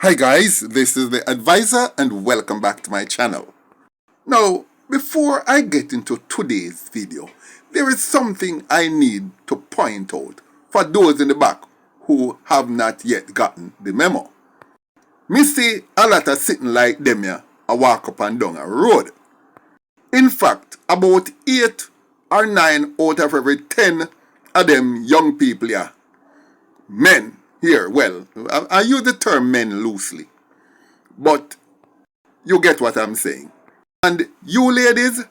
Hi guys, this is the advisor and welcome back to my channel. Now, before I get into today's video, there is something I need to point out for those in the back who have not yet gotten the memo. Me see a lot of sitting like them here a walk up and down a road. In fact, about 8 or 9 out of every 10 of them young people here, men here, well, I use the term men loosely, but you get what I'm saying. And you ladies,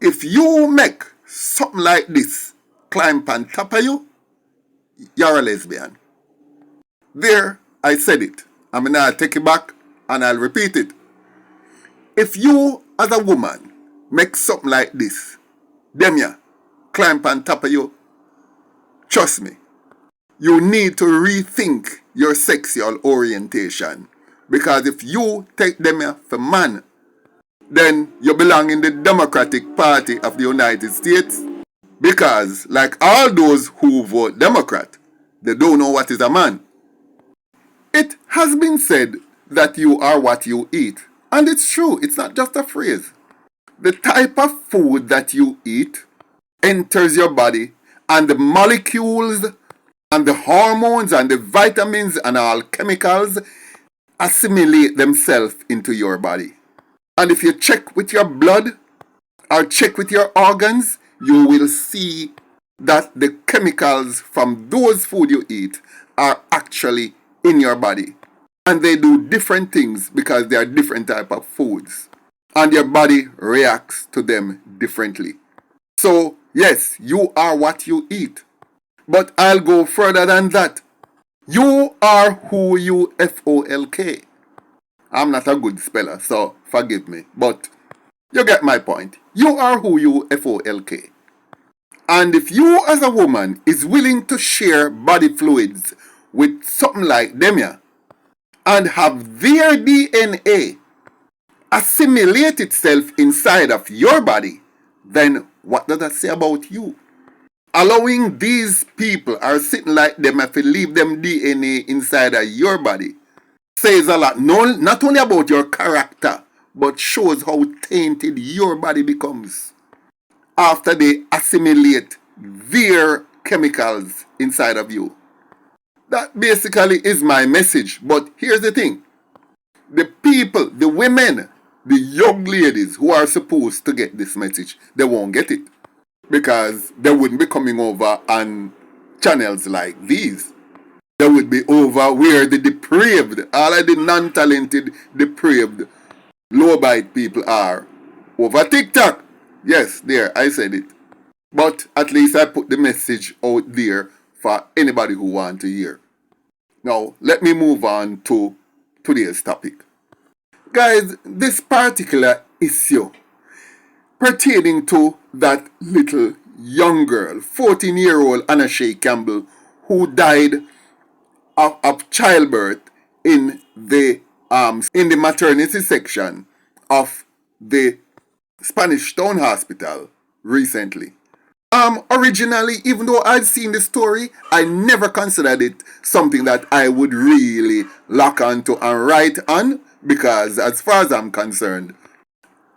if you make something like this climb on top of you, you're a lesbian. There, I said it. I'm gonna take it back and I'll repeat it. If you, as a woman, make something like this, them ya, climb on top of you, trust me, you need to rethink your sexual orientation. Because if you take them ya for man, then you belong in the Democratic Party of the United States. Because, like all those who vote Democrat, they don't know what is a man. It has been said that you are what you eat. And it's true, it's not just a phrase. The type of food that you eat enters your body, and the molecules and the hormones and the vitamins and all chemicals assimilate themselves into your body. And if you check with your blood or check with your organs, you will see that the chemicals from those food you eat are actually in your body. And they do different things because they are different type of foods. And your body reacts to them differently. So, yes, you are what you eat. But I'll go further than that. You are who you folk. I'm not a good speller, so forgive me. But you get my point. You are who you folk. And if you as a woman is willing to share body fluids with something like them here, and have their DNA assimilate itself inside of your body, then what does that say about you? Allowing these people are sitting like them if you leave them DNA inside of your body says a lot, not only about your character, but shows how tainted your body becomes after they assimilate their chemicals inside of you. That basically is my message. But here's the thing. The people, the women, the young ladies who are supposed to get this message, they won't get it. Because they wouldn't be coming over on channels like these. They would be over where the depraved, all of the non-talented, depraved, low-bite people are. Over TikTok. Yes, there, I said it. But at least I put the message out there for anybody who wants to hear. Now, let me move on to today's topic. Guys, this particular issue pertaining to that little young girl, 14-year-old Anna-Shay Campbell, who died of childbirth in the maternity section of the Spanish Town Hospital recently. Originally, even though I'd seen the story, I never considered it something that I would really lock onto and write on, because as far as I'm concerned,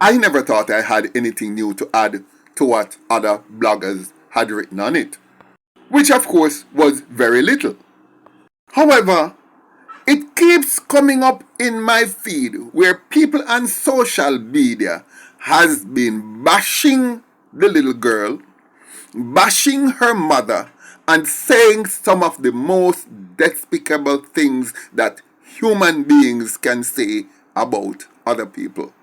I never thought I had anything new to add to what other bloggers had written on it, which of course was very little. However, it keeps coming up in my feed where people on social media has been bashing the little girl, bashing her mother, and saying some of the most despicable things that human beings can say about other people.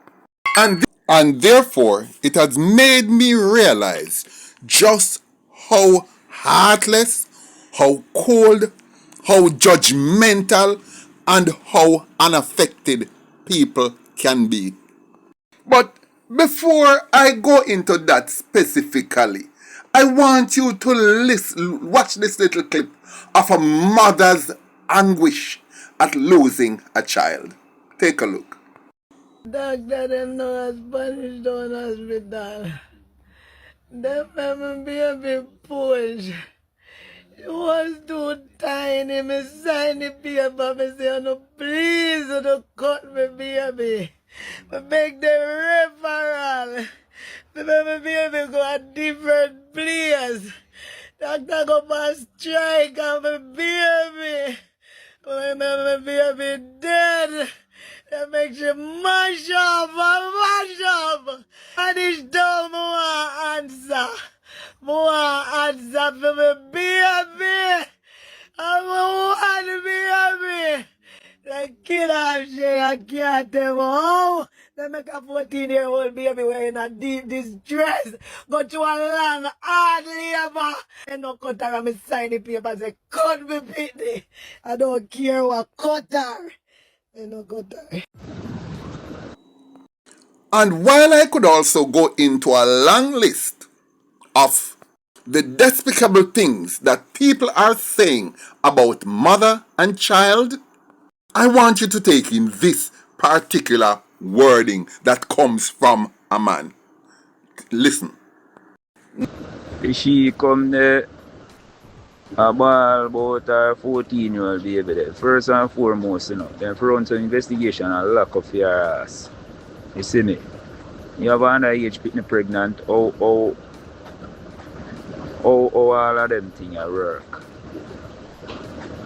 And therefore, it has made me realize just how heartless, how cold, how judgmental, and how unaffected people can be. But before I go into that specifically, I want you to watch this little clip of a mother's anguish at losing a child. Take a look. Doctor them know Spanish Town Hospital. Them have my baby push. She was too tiny. Me sign the paper. Me say, no, please, don't cut me, baby. Me make the referral. Me make my baby go a different place. Doctor go on strike and my baby. My baby dead. That makes you mash up and mash up. And it's down more answer. More answer for my baby. I want baby. They kill Anna-Shay, I can't tell me how. They make a 14-year-old baby wearing a deep distress. Go to a long, hard labor. And no cut her and me sign the paper say, cut me pitney. I don't care what cut her. And no cut her. And while I could also go into a long list of the despicable things that people are saying about mother and child, I want you to take in this particular wording that comes from a man. Listen. She come there about her 14-year-old baby there. First and foremost, then for run some investigation and lock up your ass. You see me? You have an underage pitney pregnant, how all of them things work.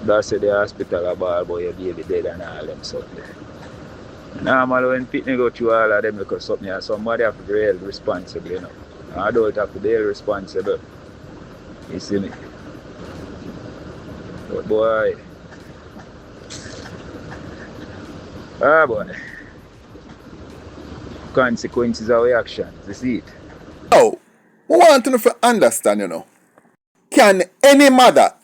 That's at the hospital about your baby dead and all them something. Normally when pitney go through all of them because something, somebody have to be held responsible, I don't have to be held responsible. You see me? But boy. Boy. Consequences of your actions, you see it? Now, we want to understand, can any mother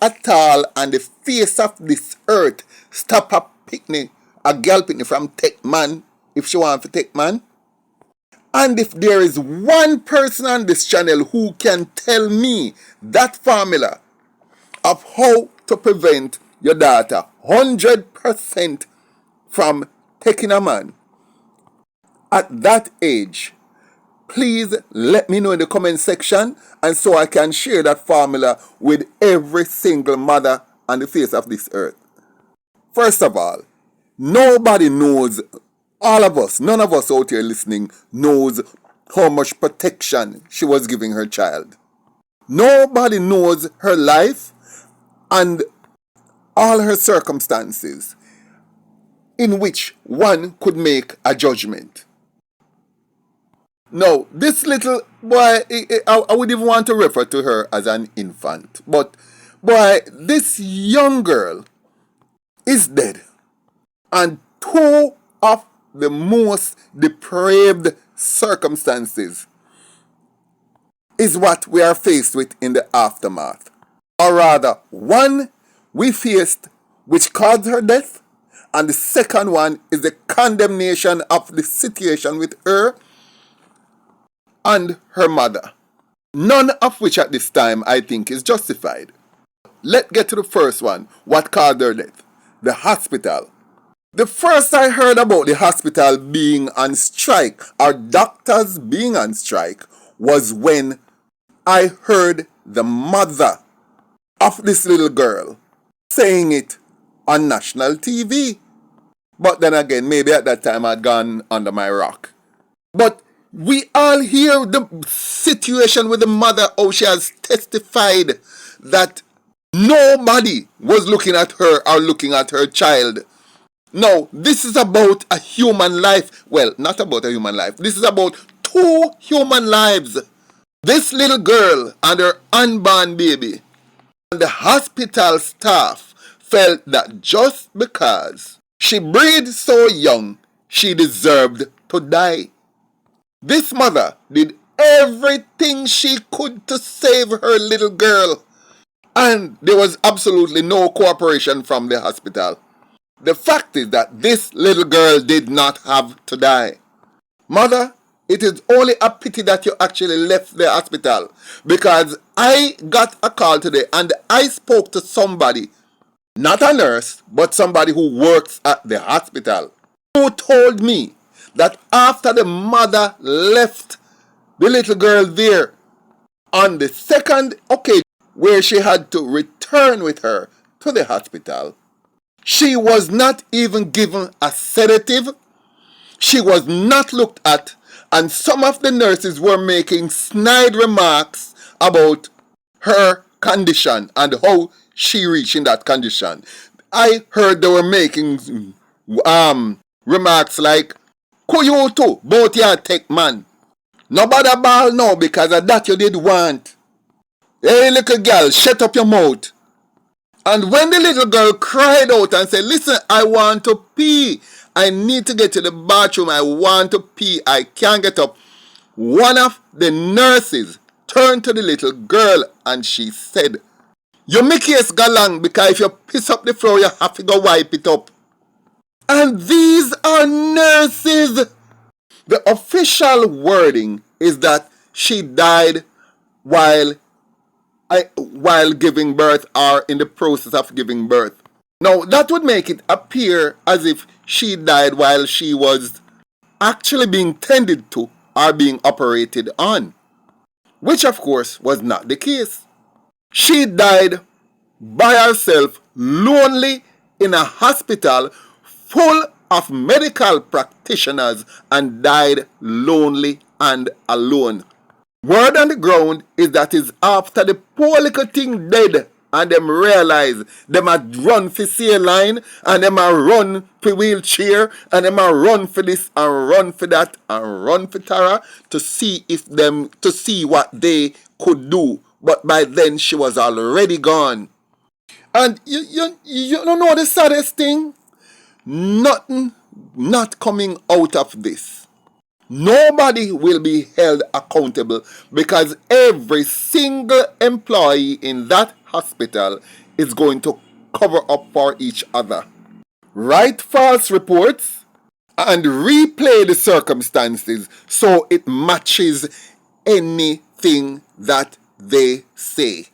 at all on the face of this earth stop a girl picnic from take man if she want to take man? And if there is one person on this channel who can tell me that formula of how to prevent your daughter 100% from taking a man at that age, please let me know in the comment section, and so I can share that formula with every single mother on the face of this earth. First of all, nobody knows, all of us, none of us out here listening knows how much protection she was giving her child. Nobody knows her life and all her circumstances in which one could make a judgment. Now, this little boy, I would even want to refer to her as an infant. But, boy, this young girl is dead. And two of the most depraved circumstances is what we are faced with in the aftermath. Or rather, one we faced which caused her death, and the second one is the condemnation of the situation with her and her mother. None of which at this time I think is justified. Let's get to the first one. What caused her death? The hospital. The first I heard about the hospital being on strike, or doctors being on strike, was when I heard the mother of this little girl saying it on national TV. But then again, maybe at that time I'd gone under my rock. But we all hear the situation with the mother, how she has testified that nobody was looking at her or looking at her child. No, this is about a human life. Well, not about a human life. This is about two human lives. This little girl and her unborn baby. And the hospital staff felt that just because she breathed so young, she deserved to die. This mother did everything she could to save her little girl. And there was absolutely no cooperation from the hospital. The fact is that this little girl did not have to die. Mother, it is only a pity that you actually left the hospital, because I got a call today and I spoke to somebody, not a nurse, but somebody who works at the hospital, who told me that after the mother left the little girl there, on the second occasion, where she had to return with her to the hospital. She was not even given a sedative. She was not looked at, and some of the nurses were making snide remarks about her condition and how she reached in that condition. I heard they were making remarks like, "Could you too, both your tech man? Nobody ball now because of that you did want. Hey little girl, shut up your mouth." And when the little girl cried out and said, "Listen, I want to pee. I need to get to the bathroom. I want to pee. I can't get up." One of the nurses turned to the little girl and she said, "You make case go long because if you piss up the floor, you have to go wipe it up." And these are nurses. The official wording is that she died while giving birth or in the process of giving birth. Now, that would make it appear as if she died while she was actually being tended to or being operated on, which of course was not the case. She died by herself, lonely, in a hospital full of medical practitioners, and died lonely and alone. Word on the ground is that is after the poor little thing dead and them realize them a run for saline and them a run for wheelchair and them a run for this and run for that and run for Tara to see what they could do. But by then she was already gone. And you don't know the saddest thing? Nothing not coming out of this. Nobody will be held accountable because every single employee in that hospital is going to cover up for each other, write false reports, and replay the circumstances so it matches anything that they say.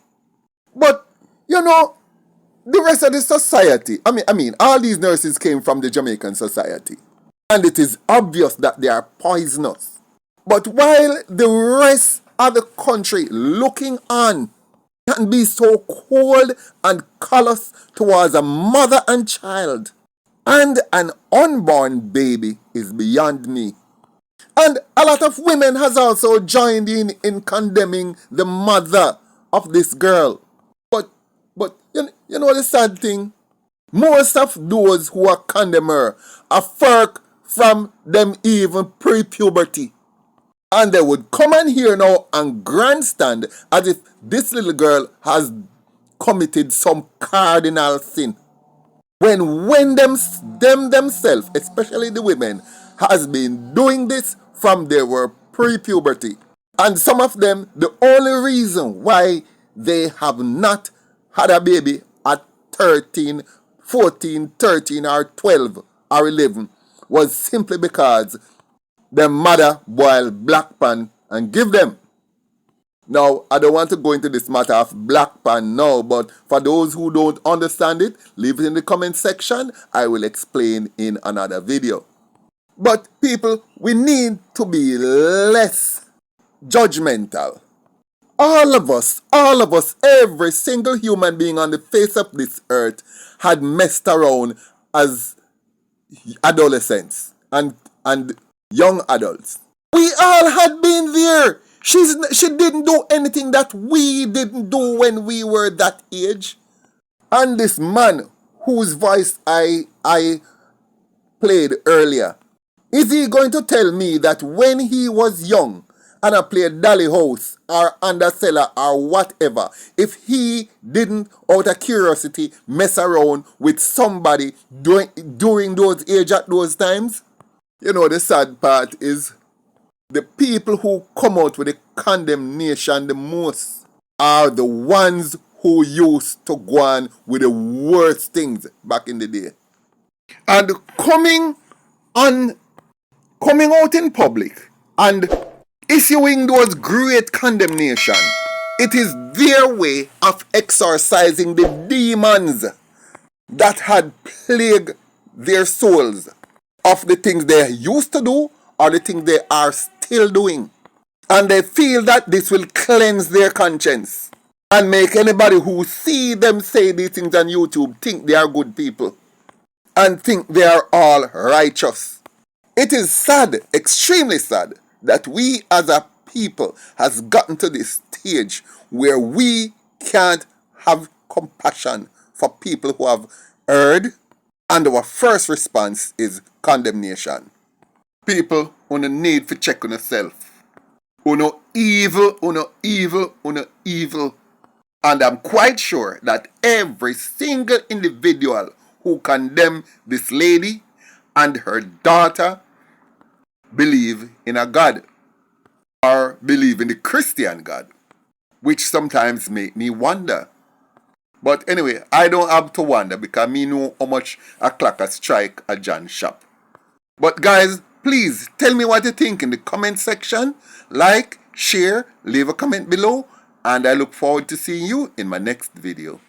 But, the rest of the society, I mean, all these nurses came from the Jamaican society. And it is obvious that they are poisonous. But while the rest of the country looking on can be so cold and callous towards a mother and child and an unborn baby is beyond me. And a lot of women has also joined in condemning the mother of this girl. But you know the sad thing? Most of those who are condemn her are furk from them even pre-puberty. And they would come in here now and grandstand as if this little girl has committed some cardinal sin. When them themselves, especially the women, has been doing this from they were pre-puberty. And some of them, the only reason why they have not had a baby at 13, 14, 13 or 12 or 11 was simply because their mother boiled black pan and give them. Now, I don't want to go into this matter of black pan now, but for those who don't understand it, leave it in the comment section. I will explain in another video. But people, we need to be less judgmental. All of us, every single human being on the face of this earth had messed around as adolescents and young adults. We all had been there. She didn't do anything that we didn't do when we were that age. And this man whose voice I played earlier, is he going to tell me that when he was young and I played Dolly House or Underseller or whatever, if he didn't, out of curiosity, mess around with somebody during those age at those times? You know, the sad part is the people who come out with the condemnation the most are the ones who used to go on with the worst things back in the day. And coming out in public and issuing those great condemnation, it is their way of exorcising the demons that had plagued their souls of the things they used to do or the things they are still doing. And they feel that this will cleanse their conscience. and make anybody who see them say these things on YouTube think they are good people and think they are all righteous. It is sad, extremely sad, that we as a people has gotten to this stage where we can't have compassion for people who have erred, and our first response is condemnation. People who need to check on yourself. Who know evil, who know evil, who know evil. And I'm quite sure that every single individual who condemn this lady and her daughter believe in a God, or believe in the Christian God, which sometimes make me wonder. But anyway, I don't have to wonder because me know how much a clock a strike a John shop. But guys, please tell me what you think in the comment section. Like, share, leave a comment below, and I look forward to seeing you in my next video.